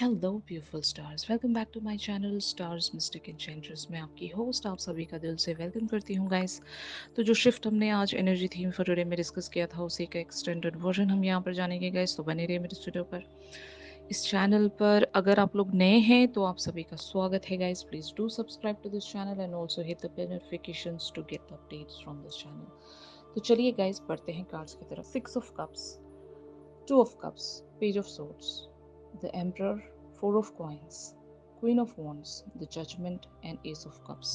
Hello beautiful stars, welcome back to my channel stars mystic enchantress. मैं आपकी host आप सभी का दिल से वेलकम करती हूँ गाइस। तो जो शिफ्ट हमने आज एनर्जी थीम फॉर टुडे में डिस्कस किया था, उसी का एक्सटेंडेड वर्जन हम यहाँ पर जानेंगे गाइस। तो बने रहिए मेरे स्टूडियो पर। इस चैनल पर अगर आप लोग नए हैं तो आप सभी का स्वागत है guys. Please do subscribe to this channel and also hit the bell notifications to get the updates from this channel. तो चलिए गाइस, पढ़ते हैं कार्ड्स की तरफ। 6 of Cups, 2 of Cups, Page of Swords, the Emperor, 4 of Coins, Queen of Wands, the Judgment and Ace of Cups।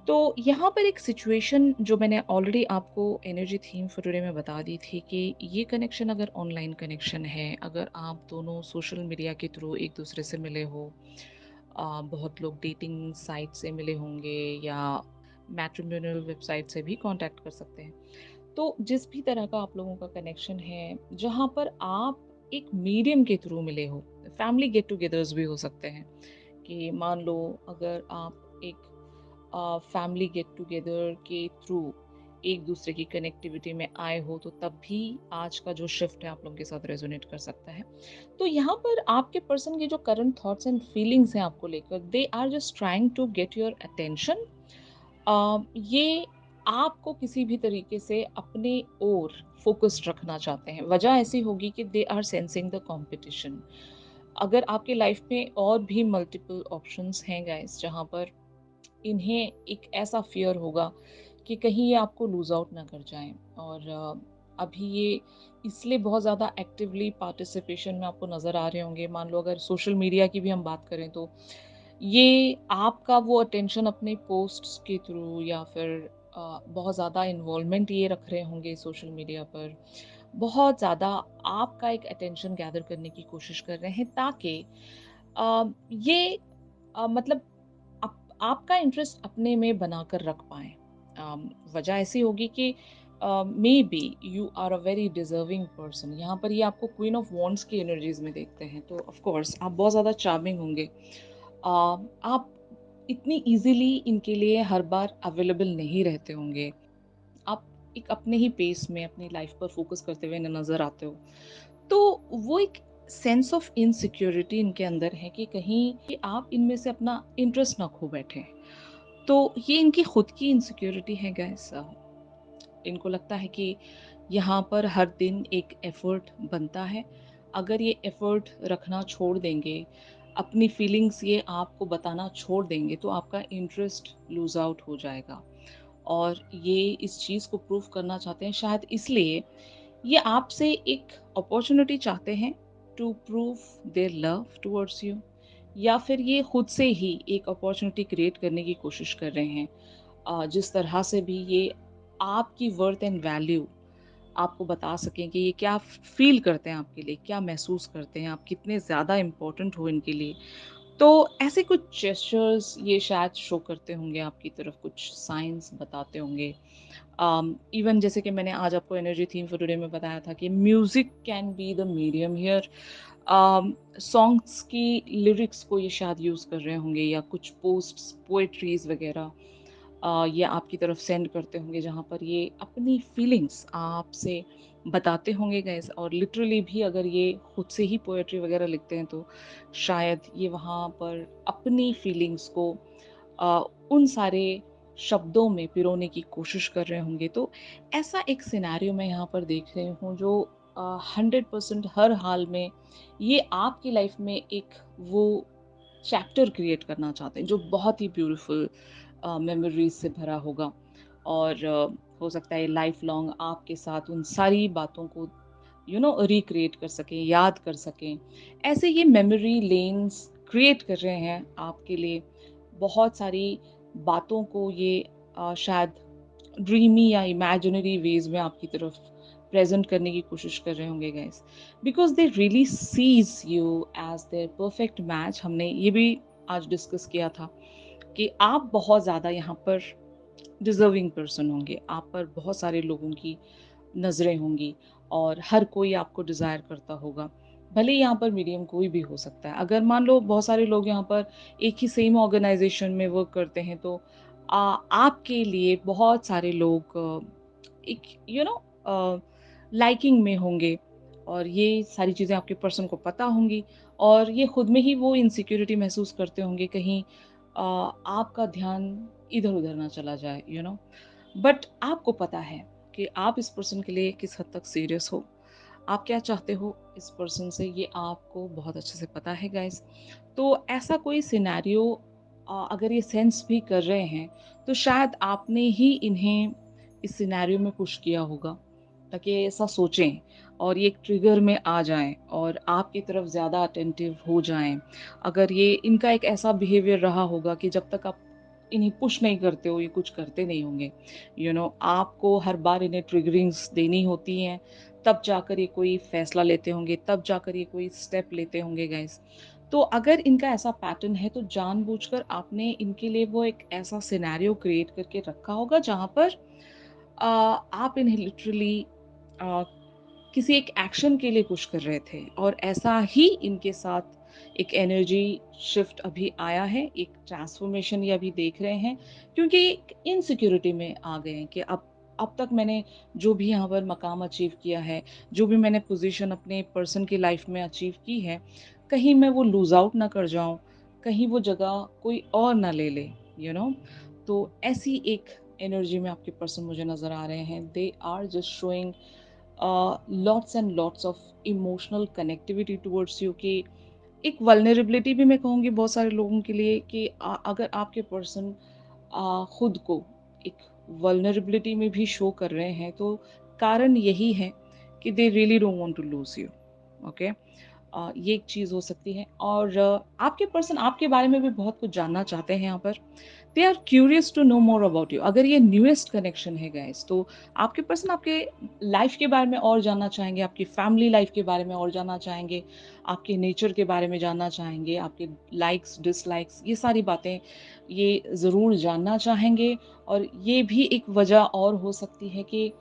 तो यहाँ पर एक सिचुएशन जो मैंने ऑलरेडी आपको एनर्जी थीम फॉर टुडे में बता दी थी कि ये कनेक्शन अगर ऑनलाइन कनेक्शन है, अगर आप दोनों सोशल मीडिया के थ्रू एक दूसरे से मिले हो, बहुत लोग डेटिंग साइट से मिले होंगे या मैट्रिमोनियल वेबसाइट से भी कांटेक्ट कर सकते हैं। तो जिस भी तरह का आप लोगों का कनेक्शन है, जहाँ पर आप एक मीडियम के थ्रू मिले हो, फैमिली गेट टुगेदर्स भी हो सकते हैं कि मान लो अगर आप एक फैमिली गेट टुगेदर के थ्रू एक दूसरे की कनेक्टिविटी में आए हो, तो तब भी आज का जो शिफ्ट है आप लोगों के साथ रेजोनेट कर सकता है। तो यहाँ पर आपके पर्सन के जो करंट थॉट्स एंड फीलिंग्स हैं आपको लेकर, they are just trying to get your attention. ये आपको किसी भी तरीके से अपने ओर फोकस्ड रखना चाहते हैं। वजह ऐसी होगी कि they are sensing the competition. अगर आपके लाइफ में और भी मल्टीपल ऑप्शंस हैं गाइस, जहाँ पर इन्हें एक ऐसा फियर होगा कि कहीं ये आपको लूज आउट ना कर जाएं। और अभी ये इसलिए बहुत ज़्यादा एक्टिवली पार्टिसिपेशन में आपको नज़र आ रहे होंगे। मान लो अगर सोशल मीडिया की भी हम बात करें, तो ये आपका वो अटेंशन अपने पोस्ट्स के थ्रू या फिर बहुत ज़्यादा इन्वॉल्वमेंट ये रख रहे होंगे सोशल मीडिया पर। बहुत ज़्यादा आपका एक अटेंशन गैदर करने की कोशिश कर रहे हैं, ताकि ये मतलब आपका इंटरेस्ट अपने में बनाकर रख पाएँ। वजह ऐसी होगी कि maybe you are a very deserving person. यहाँ पर ये आपको क्वीन ऑफ वॉन्ड्स की एनर्जीज़ में देखते हैं, तो ऑफ कोर्स आप बहुत ज़्यादा चार्मिंग होंगे। आप इतनी ईज़िली इनके लिए हर बार अवेलेबल नहीं रहते होंगे। आप एक अपने ही पेस में अपनी लाइफ़ पर फ़ोकस करते हुए नज़र आते हो। तो वो एक सेंस ऑफ इनसिक्योरिटी इनके अंदर है कि कहीं कि आप इनमें से अपना इंटरेस्ट ना खो बैठे। तो ये इनकी खुद की इनसिक्योरिटी है गाइस। इनको लगता है कि यहाँ पर हर दिन एक एफर्ट बनता है। अगर ये एफर्ट रखना छोड़ देंगे, अपनी फीलिंग्स ये आपको बताना छोड़ देंगे, तो आपका इंटरेस्ट लूज आउट हो जाएगा। और ये इस चीज़ को प्रूव करना चाहते हैं, शायद इसलिए ये आपसे एक अपॉर्चुनिटी चाहते हैं to prove their love towards you, या फिर ये खुद से ही एक अपॉर्चुनिटी क्रिएट करने की कोशिश कर रहे हैं। जिस तरह से भी ये आपकी वर्थ एंड वैल्यू आपको बता सकें कि ये क्या फील करते हैं आपके लिए, क्या महसूस करते हैं, आप कितने ज़्यादा इम्पोर्टेंट हो इनके लिए। तो ऐसे कुछ जेस्चर्स ये शायद शो करते होंगे आपकी तरफ, कुछ साइंस बताते होंगे। इवन जैसे कि मैंने आज आपको एनर्जी थीम फॉर टुडे में बताया था कि music can be the medium here. Songs की लिरिक्स को ये शायद यूज़ कर रहे होंगे, या कुछ पोस्ट्स पोएट्रीज वगैरह ये आपकी तरफ सेंड करते होंगे, जहाँ पर ये अपनी फीलिंग्स आपसे बताते होंगे गाइस। और लिटरली भी अगर ये खुद से ही पोएट्री वगैरह लिखते हैं, तो शायद ये वहाँ पर अपनी फीलिंग्स को उन सारे शब्दों में पिरोने की कोशिश कर रहे होंगे। तो ऐसा एक सिनेरियो मैं यहाँ पर देख रही हूँ, जो 100% हर हाल में ये आपकी लाइफ में एक वो चैप्टर क्रिएट करना चाहते हैं जो बहुत ही ब्यूटीफुल मेमोरीज से भरा होगा। और हो सकता है लाइफ लॉन्ग आपके साथ उन सारी बातों को रिक्रिएट कर सकें, याद कर सकें। ऐसे ये मेमोरी लेन्स क्रिएट कर रहे हैं आपके लिए। बहुत सारी बातों को ये शायद ड्रीमी या इमेजिनरी वेज में आपकी तरफ प्रेजेंट करने की कोशिश कर रहे होंगे guys, because they really sees you as their perfect match. हमने ये भी आज डिस्कस किया था कि आप बहुत ज़्यादा यहाँ पर डिजर्विंग पर्सन होंगे। आप पर बहुत सारे लोगों की नज़रें होंगी और हर कोई आपको डिज़ायर करता होगा। भले ही यहाँ पर मीडियम कोई भी हो सकता है। अगर मान लो बहुत सारे लोग यहाँ पर एक ही सेम ऑर्गेनाइजेशन में वर्क करते हैं, तो आपके लिए बहुत सारे लोग एक लाइकिंग में होंगे। और ये सारी चीज़ें आपके पर्सन को पता होंगी और ये खुद में ही वो इनसिक्योरिटी महसूस करते होंगे कहीं आपका ध्यान इधर-उधर ना चला जाए, बट आपको पता है कि आप इस पर्सन के लिए किस हद तक सीरियस हो। आप क्या चाहते हो इस पर्सन से ये आपको बहुत अच्छे से पता है गाइस। तो ऐसा कोई सिनेरियो अगर ये सेंस भी कर रहे हैं, तो शायद आपने ही इन्हें इस सिनेरियो में पुश किया होगा, ताकि ये ऐसा सोचें और ये एक ट्रिगर में आ जाएँ और आपकी तरफ ज़्यादा अटेंटिव हो जाएँ। अगर ये इनका एक ऐसा बिहेवियर रहा होगा कि जब तक आप इन्हें पुश नहीं करते हो, ये कुछ करते नहीं होंगे। आपको हर बार इन्हें ट्रिगरिंग्स देनी होती हैं, तब जाकर ये कोई फैसला लेते होंगे, तब जाकर ये कोई स्टेप लेते होंगे गाइस। तो अगर इनका ऐसा पैटर्न है तो जानबूझकर आपने इनके लिए वो एक ऐसा सिनेरियो क्रिएट करके रखा होगा जहाँ पर आप इन्हें लिटरली अ, किसी एक एक्शन के लिए पुश कर रहे थे और ऐसा ही इनके साथ एक एनर्जी शिफ्ट अभी आया है, एक ट्रांसफॉर्मेशन ये अभी देख रहे हैं क्योंकि एक इनसिक्योरिटी में आ गए हैं कि अब तक मैंने जो भी यहाँ पर मकाम अचीव किया है, जो भी मैंने पोजीशन अपने पर्सन की लाइफ में अचीव की है, कहीं मैं वो लूज़ आउट ना कर जाऊँ, कहीं वो जगह कोई और ना ले ले, यू नो? तो ऐसी एक एनर्जी में आपके पर्सन मुझे नज़र आ रहे हैं। They are just showing lots and lots of emotional connectivity towards you कि एक वल्नरेबिलिटी भी मैं कहूँगी बहुत सारे लोगों के लिए कि अगर आपके पर्सन खुद को एक वल्नरेबिलिटी में भी शो कर रहे हैं तो कारण यही है कि they really don't want to lose you. Okay, ये एक चीज़ हो सकती है और आपके पर्सन आपके बारे में भी बहुत कुछ जानना चाहते हैं यहाँ पर। They are curious to know more about you. अगर ये न्यूएस्ट कनेक्शन है गाइस, तो आपके पर्सन आपके लाइफ के बारे में और जानना चाहेंगे, आपकी फैमिली लाइफ के बारे में और जानना चाहेंगे, आपके नेचर के बारे में जानना चाहेंगे, आपके लाइक्स डिसलाइक्स ये सारी बातें ये ज़रूर जानना चाहेंगे। और ये भी एक वजह और हो सकती है कि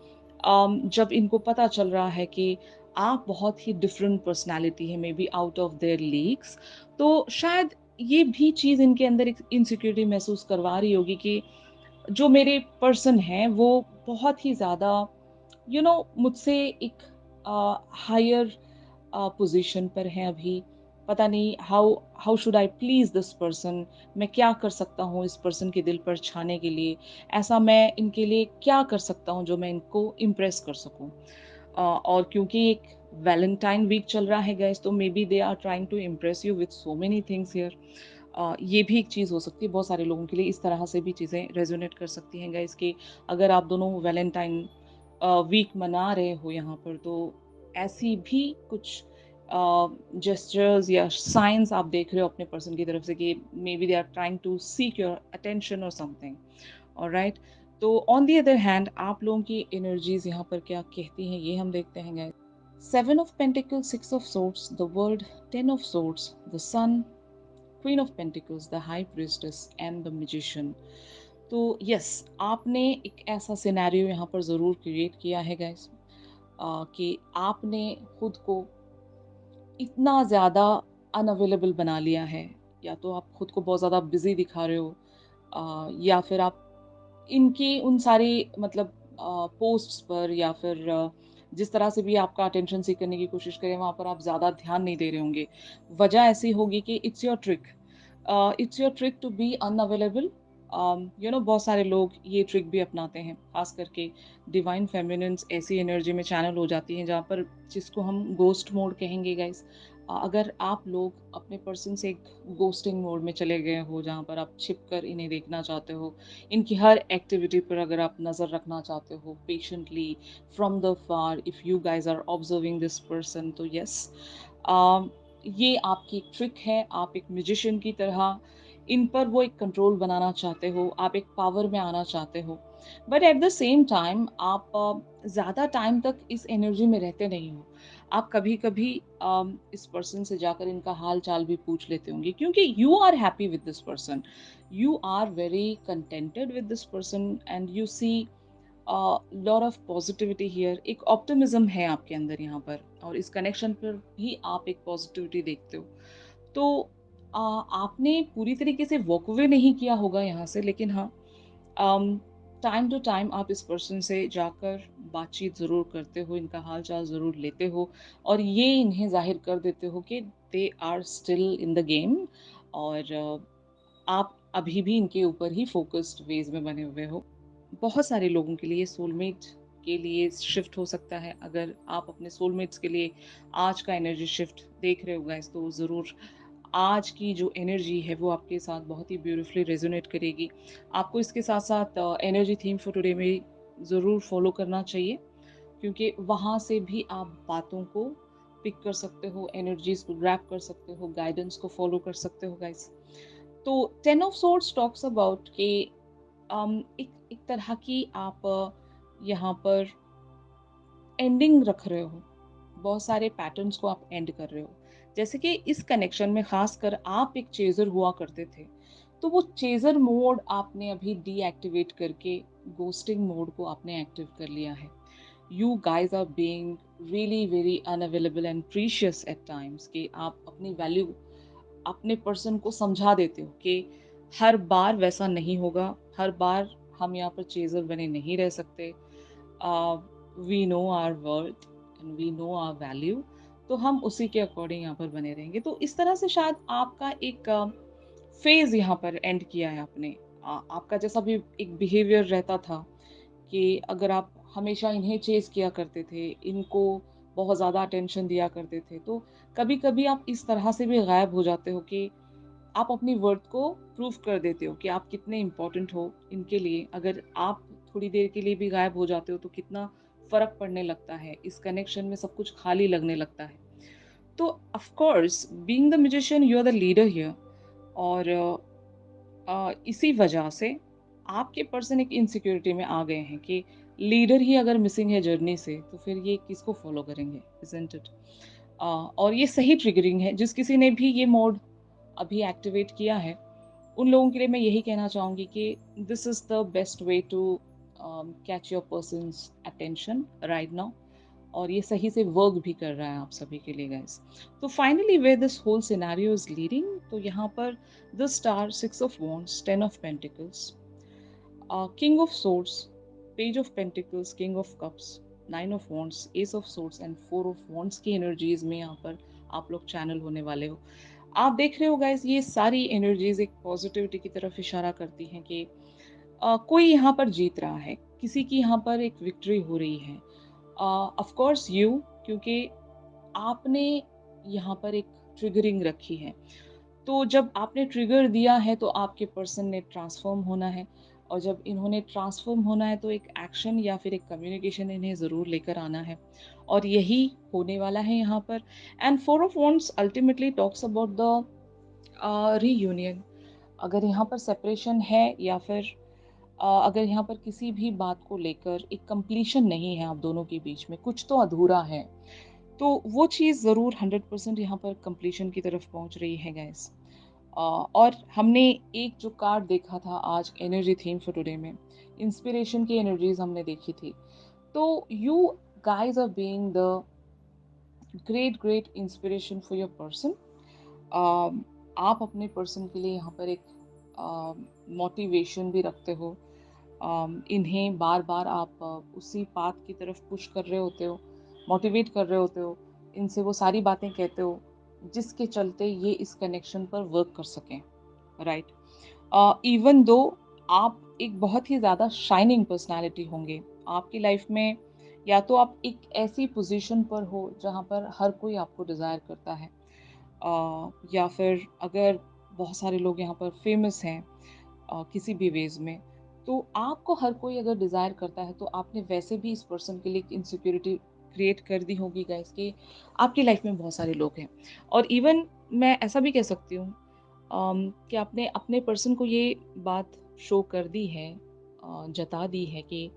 जब इनको पता चल रहा है कि आप बहुत ही डिफरेंट पर्सनैलिटी है, may be out of their leagues, तो शायद ये भी चीज़ इनके अंदर एक इनसिक्योरिटी महसूस करवा रही होगी कि जो मेरे पर्सन हैं वो बहुत ही ज़्यादा मुझसे एक हायर पोजीशन पर हैं अभी। पता नहीं how how should I please this person, मैं क्या कर सकता हूँ इस पर्सन के दिल पर छाने के लिए? ऐसा मैं इनके लिए क्या कर सकता हूँ जो मैं इनको इम्प्रेस कर सकूँ? और क्योंकि एक वैलेंटाइन वीक चल रहा है गाइस, तो maybe they are trying to impress you with so many things here. ये भी एक चीज़ हो सकती है बहुत सारे लोगों के लिए, इस तरह से भी चीज़ें रेजोनेट कर सकती हैं गाइस कि अगर आप दोनों वैलेंटाइन वीक मना रहे हो यहाँ पर, तो ऐसी भी कुछ जेस्चर्स या साइंस आप देख रहे हो अपने पर्सन की तरफ से कि maybe they are trying to seek your attention और समथिंग। ऑलराइट, तो ऑन द अदर हैंड आप लोगों की एनर्जीज यहाँ पर क्या कहती हैं ये हम देखते हैं guys. Seven of pentacles, six of swords, the world, ten of swords, the sun, queen of pentacles, the high priestess and the magician. तो यस, आपने एक ऐसा सिनेरियो यहाँ पर ज़रूर क्रिएट किया है गाइस कि आपने खुद को इतना ज़्यादा अनअवेलेबल बना लिया है, या तो आप खुद को बहुत ज़्यादा बिजी दिखा रहे हो, या फिर आप इनकी उन सारी मतलब पोस्ट्स पर या फिर जिस तरह से भी आपका अटेंशन सीक करने की कोशिश करें वहाँ पर आप ज़्यादा ध्यान नहीं दे रहे होंगे। वजह ऐसी होगी कि it's your trick to be unavailable. बहुत सारे लोग ये ट्रिक भी अपनाते हैं, खास करके डिवाइन फेमिनिन्स ऐसी एनर्जी में चैनल हो जाती हैं जहाँ पर, जिसको हम गोस्ट मोड कहेंगे गाइस। अगर आप लोग अपने पर्सन से एक गोस्टिंग मोड में चले गए हो जहाँ पर आप छिप कर इन्हें देखना चाहते हो, इनकी हर एक्टिविटी पर अगर आप नज़र रखना चाहते हो patiently from the far, if you guys are observing this person, तो यस, ये आपकी एक ट्रिक है। आप एक म्यूजिशियन की तरह इन पर वो एक कंट्रोल बनाना चाहते हो, आप एक पावर में आना चाहते हो, but at the same time आप ज़्यादा टाइम तक इस एनर्जी में रहते नहीं हो। आप कभी कभी इस पर्सन से जाकर इनका हाल चाल भी पूछ लेते होंगे क्योंकि you are happy with this person, you are very contented with this person and you see lot of positivity here। एक ऑप्टिमिज्म है आपके अंदर यहाँ पर और इस कनेक्शन पर भी आप एक पॉजिटिविटी देखते हो। तो आपने पूरी तरीके से वॉक अवे नहीं किया होगा यहाँ से, लेकिन हाँ, टाइम टू टाइम आप इस पर्सन से जाकर बातचीत ज़रूर करते हो, इनका हाल-चाल ज़रूर लेते हो और ये इन्हें ज़ाहिर कर देते हो कि they are still in the game और आप अभी भी इनके ऊपर ही फ़ोकस्ड वेज़ में बने हुए हो। बहुत सारे लोगों के लिए सोलमेट के लिए शिफ्ट हो सकता है। अगर आप अपने सोलमेट्स के लिए आज का एनर्जी शिफ्ट देख रहे हो गाइस तो ज़रूर आज की जो एनर्जी है वो आपके साथ बहुत ही ब्यूटीफुली रेजोनेट करेगी। आपको इसके साथ-साथ एनर्जी थीम फॉर टुडे में ज़रूर फॉलो करना चाहिए क्योंकि वहाँ से भी आप बातों को पिक कर सकते हो, एनर्जीज़ को ग्रैब कर सकते हो, गाइडेंस को फॉलो कर सकते हो गाइस। तो 10 ऑफ सोर्ड्स टॉक्स अबाउट कि एक एक तरह की आप यहाँ पर एंडिंग रख रहे हो। बहुत सारे पैटर्न्स को आप एंड कर रहे हो। जैसे कि इस कनेक्शन में ख़ासकर आप एक चेज़र हुआ करते थे। तो वो चेज़र मोड आपने अभी डीएक्टिवेट करके घोस्टिंग मोड को आपने एक्टिव कर लिया है। You guys are being really very unavailable and precious at times कि आप अपनी वैल्यू अपने पर्सन को समझा देते हो कि हर बार वैसा नहीं होगा, हर बार हम यहाँ पर चेज़र बने नहीं रह सकते। We know our worth and we know our value तो हम उसी के अकॉर्डिंग यहाँ पर बने रहेंगे। तो इस तरह से शायद आपका एक फ़ेज़ यहाँ पर एंड किया है आपने। आपका जैसा भी एक बिहेवियर रहता था कि अगर आप हमेशा इन्हें चेज़ किया करते थे, इनको बहुत ज़्यादा अटेंशन दिया करते थे, तो कभी-कभी आप इस तरह से भी गायब हो जाते हो कि आप अपनी वर्थ को प्रूव कर देते हो कि आप कितने इम्पोर्टेंट हो इनके लिए। अगर आप थोड़ी देर के लिए भी गायब हो जाते हो, तो कितना फ़र्क पड़ने लगता है, इस कनेक्शन में सब कुछ खाली लगने लगता है। तो of course being the magician you are the leader here और इसी वजह से आपके पर्सन एक इनसिक्योरिटी में आ गए हैं कि लीडर ही अगर मिसिंग है जर्नी से तो फिर ये किसको फॉलो करेंगे इज़न्ट इट? और ये सही ट्रिगरिंग है जिस किसी ने भी ये मोड अभी एक्टिवेट किया है उन लोगों के लिए मैं यही कहना चाहूँगी कि this is the best way to catch your person's attention right now और ये सही से वर्क भी कर रहा है आप सभी के लिए गाइस। तो finally where this whole scenario is leading तो यहाँ पर the star 6 of wands 10 of pentacles king of swords page of pentacles king of cups 9 of wands ace of swords and 4 of wands की energies में यहाँ पर आप लोग channel होने वाले हो। आप देख रहे हो गाइस ये सारी एनर्जीज एक पॉजिटिविटी की तरफ इशारा करती हैं कि कोई यहाँ पर जीत रहा है, किसी की यहाँ पर एक विक्ट्री हो रही है। ऑफ कोर्स यू क्योंकि आपने यहाँ पर एक ट्रिगरिंग रखी है। तो जब आपने ट्रिगर दिया है तो आपके पर्सन ने ट्रांसफ़ॉर्म होना है और जब इन्होंने ट्रांसफ़ॉर्म होना है तो एक एक्शन या फिर एक कम्युनिकेशन इन्हें ज़रूर लेकर आना है और यही होने वाला है यहाँ पर। And 4 of wands ultimately talks about the reunion. अगर यहाँ पर सेपरेशन है या फिर अगर यहाँ पर किसी भी बात को लेकर एक कंप्लीशन नहीं है आप दोनों के बीच में, कुछ तो अधूरा है, तो वो चीज़ ज़रूर 100% यहाँ पर कंप्लीशन की तरफ पहुँच रही है गाइस। और हमने एक जो कार्ड देखा था आज एनर्जी थीम फॉर टुडे में, इंस्पिरेशन की एनर्जीज़ हमने देखी थी। तो you guys are being the great inspiration for your person. आप अपने पर्सन के लिए यहाँ पर एक मोटिवेशन भी रखते हो। इन्हें बार-बार आप उसी पाथ की तरफ पुश कर रहे होते हो, मोटिवेट कर रहे होते हो, इनसे वो सारी बातें कहते हो, जिसके चलते ये इस कनेक्शन पर वर्क कर सकें, राइट? इवन दो आप एक बहुत ही ज़्यादा शाइनिंग पर्सनैलिटी होंगे, आपकी लाइफ में या तो आप एक ऐसी पोज़ीशन पर हो, जहाँ पर हर कोई आपको डिज़ायर करता है या फिर अगर बहुत सारे लोग यहाँ पर फेमस हैं किसी भी वेज़ में, तो आपको हर कोई अगर डिज़ायर करता है, तो आपने वैसे भी इस पर्सन के लिए एक इनसिक्योरिटी क्रिएट कर दी होगी गाइस कि आपकी लाइफ में बहुत सारे लोग हैं। और इवन मैं ऐसा भी कह सकती हूँ कि आपने अपने पर्सन को ये बात शो कर दी है जता दी है कि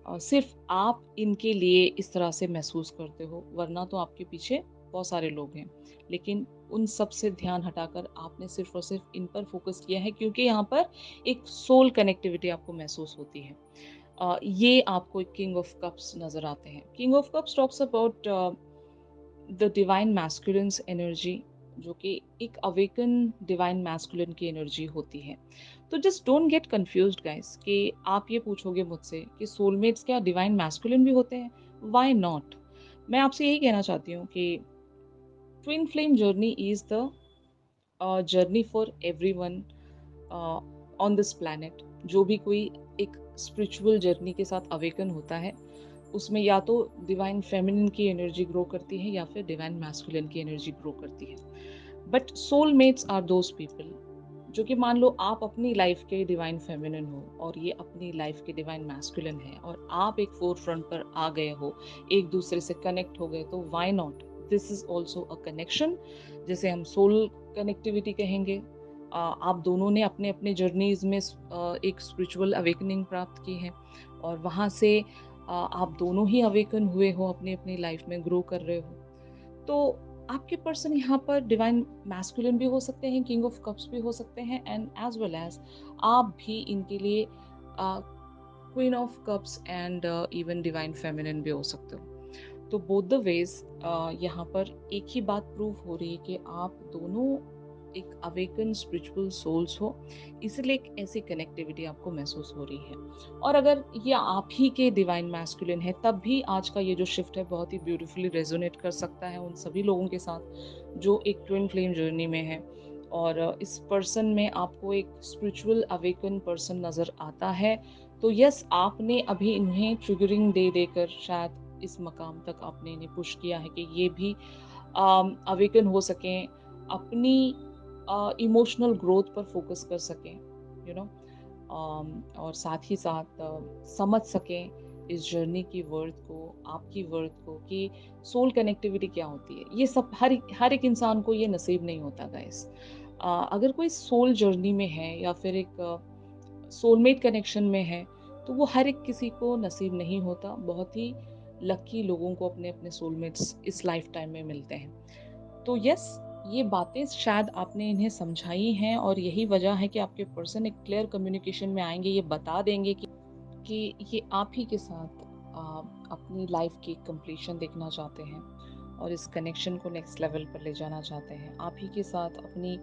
सिर्फ़ आप इनके लिए इस तरह से महसूस करते हो, वरना तो आपके पीछे बहुत सारे लोग हैं। लेकिन उन सब से ध्यान हटाकर आपने सिर्फ़ और सिर्फ़ इन पर फ़ोकस किया है क्योंकि यहाँ पर एक सोल कनेक्टिविटी आपको महसूस होती है। ये आपको किंग ऑफ कप्स नज़र आते हैं। King of cups talks about the divine masculines energy जो कि एक अवेकन डिवाइन मैस्कुलिन की एनर्जी होती है। तो just don't get confused guys कि आप ये पूछोगे मुझसे कि सोलमेट्स क्या डिवाइन मैस्कुलिन भी होते हैं? Why not? मैं आपसे यही कहना चाहती हूँ कि twin flame journey is the journey for everyone on this planet. जो भी कोई एक स्पिरिचुअल जर्नी के साथ अवेकन होता है, उसमें या तो डिवाइन फेमिनिन की एनर्जी ग्रो करती है या फिर डिवाइन मैस्कुलिन की एनर्जी ग्रो करती है। But soulmates are those people जो कि मान लो आप अपनी लाइफ के डिवाइन फेमिनिन हो और ये अपनी लाइफ के डिवाइन मैस्कुलिन है और आप एक फोर फ्रंट पर आ गए हो, एक दूसरे से कनेक्ट हो गए, तो why not, this is also a connection, जिसे हम सोल कनेक्टिविटी कहेंगे। आप दोनों ने अपने अपने जर्नीज में एक स्पिरिचुअल अवेकनिंग प्राप्त की है और वहाँ से आप दोनों ही अवेकन हुए हो, अपनी अपनी लाइफ में ग्रो कर रहे हो। तो आपके पर्सन यहाँ पर डिवाइन मैस्कुलिन भी हो सकते हैं, किंग ऑफ कप्स भी हो सकते हैं, एंड एज वेल एज आप भी इनके लिए queen of cups and even divine feminine भी हो सकते हो। तो बोथ द वेज यहाँ पर एक ही बात प्रूव हो रही है कि आप दोनों एक अवेकन स्पिरिचुअल सोल्स हो, इसलिए एक ऐसी कनेक्टिविटी आपको महसूस हो रही है। और अगर ये आप ही के डिवाइन मैस्कुलिन है, तब भी आज का ये जो शिफ्ट है बहुत ही ब्यूटीफुली रेजोनेट कर सकता है उन सभी लोगों के साथ जो एक ट्विन फ्लेम जर्नी में है। और इस पर्सन में आपको एक स्पिरिचुअल अवेकन पर्सन नज़र आता है। तो यस, आपने अभी इन्हें ट्रिगरिंग दे देकर शायद इस मकाम तक आपने इन्हें पुश किया है कि ये भी अवेकन हो सकें, अपनी इमोशनल ग्रोथ पर फोकस कर सकें, यू नो, और साथ ही साथ समझ सकें इस जर्नी की वर्थ को, आपकी वर्थ को, कि सोल कनेक्टिविटी क्या होती है। ये सब हर एक इंसान को ये नसीब नहीं होता गाइस। अगर कोई सोल जर्नी में है या फिर एक सोलमेट कनेक्शन में है, तो वो हर एक किसी को नसीब नहीं होता। बहुत ही लकी लोगों को अपने अपने सोलमेट्स इस लाइफ टाइम में मिलते हैं। तो यस, ये बातें शायद आपने इन्हें समझाई हैं और यही वजह है कि आपके पर्सन एक क्लियर कम्युनिकेशन में आएंगे, ये बता देंगे कि ये आप ही के साथ अपनी लाइफ की कंप्लीशन देखना चाहते हैं और इस कनेक्शन को नेक्स्ट लेवल पर ले जाना चाहते हैं। आप ही के साथ अपनी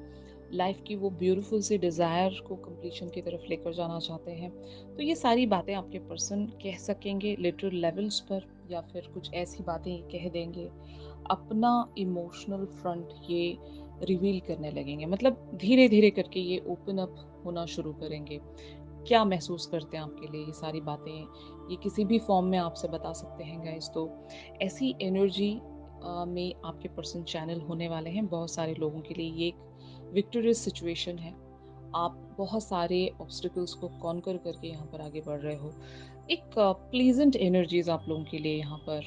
लाइफ की वो ब्यूटीफुल सी डिज़ायर को कंप्लीशन की तरफ लेकर जाना चाहते हैं। तो ये सारी बातें आपके पर्सन कह सकेंगे लिटरल लेवल्स पर, या फिर कुछ ऐसी बातें कह देंगे, अपना इमोशनल फ्रंट ये रिवील करने लगेंगे। मतलब धीरे धीरे करके ये ओपन अप होना शुरू करेंगे। क्या महसूस करते हैं आपके लिए ये सारी बातें, ये किसी भी फॉर्म में आपसे बता सकते हैं गाइस। तो ऐसी एनर्जी में आपके पर्सन चैनल होने वाले हैं। बहुत सारे लोगों के लिए ये एक विक्टोरियस सिचुएशन है। आप बहुत सारे ऑब्स्टिकल्स को कॉन्कर करके यहाँ पर आगे बढ़ रहे हो। एक प्लीजेंट एनर्जीज आप लोगों के लिए यहाँ पर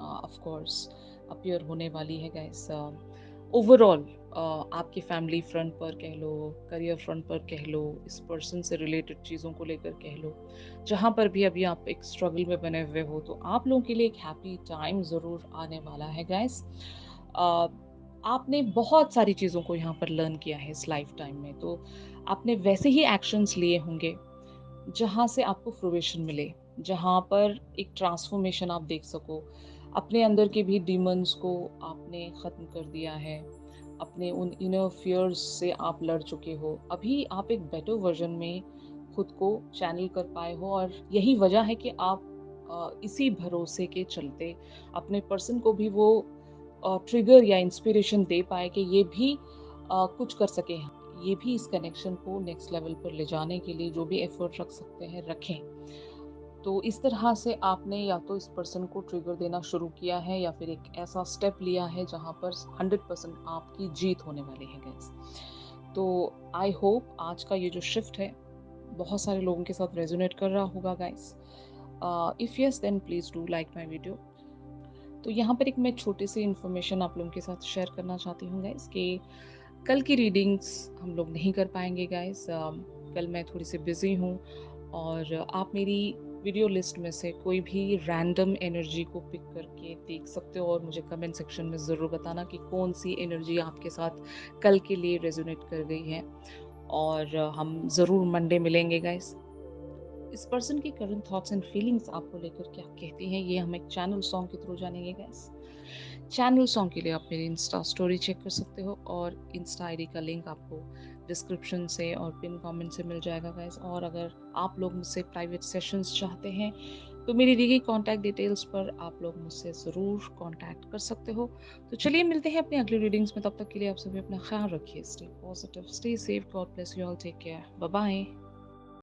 ऑफ कोर्स अपीयर होने वाली है गाइस। ओवरऑल आपके फैमिली फ्रंट पर कह लो, करियर फ्रंट पर कह लो, इस पर्सन से रिलेटेड चीज़ों को लेकर कह लो, जहाँ पर भी अभी आप एक स्ट्रगल में बने हुए हो, तो आप लोगों के लिए एक हैप्पी टाइम ज़रूर आने वाला है गाइस। आपने बहुत सारी चीज़ों को यहाँ पर लर्न किया है इस लाइफ टाइम में, तो आपने वैसे ही एक्शंस लिए होंगे जहाँ से आपको फ्रूवेशन मिले, जहाँ पर एक ट्रांसफॉर्मेशन आप देख सको। अपने अंदर के भी डीमंस को आपने ख़त्म कर दिया है, अपने उन इनर फियर्स से आप लड़ चुके हो। अभी आप एक बेटर वर्जन में खुद को चैनल कर पाए हो और यही वजह है कि आप इसी भरोसे के चलते अपने पर्सन को भी वो ट्रिगर या इंस्पिरेशन दे पाए कि ये भी कुछ कर सके, ये भी इस कनेक्शन को नेक्स्ट लेवल पर ले जाने के लिए जो भी एफर्ट रख सकते हैं रखें। तो इस तरह से आपने या तो इस पर्सन को ट्रिगर देना शुरू किया है या फिर एक ऐसा स्टेप लिया है जहाँ पर 100% आपकी जीत होने वाली है गाइस। तो आई होप आज का ये जो शिफ्ट है बहुत सारे लोगों के साथ रेजोनेट कर रहा होगा guys. If yes then please do like my video. तो यहाँ पर एक मैं छोटी सी इन्फॉर्मेशन आप लोगों के साथ शेयर करना चाहती हूँ गाइस कि कल की रीडिंग्स हम लोग नहीं कर पाएंगे गाइस। कल मैं थोड़ी सी बिज़ी हूँ और आप मेरी वीडियो लिस्ट में से कोई भी रैंडम एनर्जी को पिक करके देख सकते हो और मुझे कमेंट सेक्शन में ज़रूर बताना कि कौन सी एनर्जी आपके साथ कल के लिए रेजोनेट कर गई है। और हम ज़रूर मंडे मिलेंगे गाइस। इस पर्सन की करंट थॉट्स एंड फीलिंग्स आपको लेकर क्या कहती हैं, ये हम एक चैनल सॉन्ग के थ्रू जानेंगे गाइस। चैनल सॉन्ग के लिए आप मेरी इंस्टा स्टोरी चेक कर सकते हो और इंस्टा आईडी का लिंक आपको डिस्क्रिप्शन से और पिन कमेंट से मिल जाएगा गाइस। और अगर आप लोग मुझसे प्राइवेट सेशंस चाहते हैं तो मेरी दी गई कॉन्टैक्ट डिटेल्स पर आप लोग मुझसे ज़रूर कॉन्टैक्ट कर सकते हो। तो चलिए मिलते हैं अपनी अगली रीडिंग्स में, तब तक के लिए आप सभी अपना ख्याल रखिए। Stay positive, stay safe, God bless you all, take care, bye bye.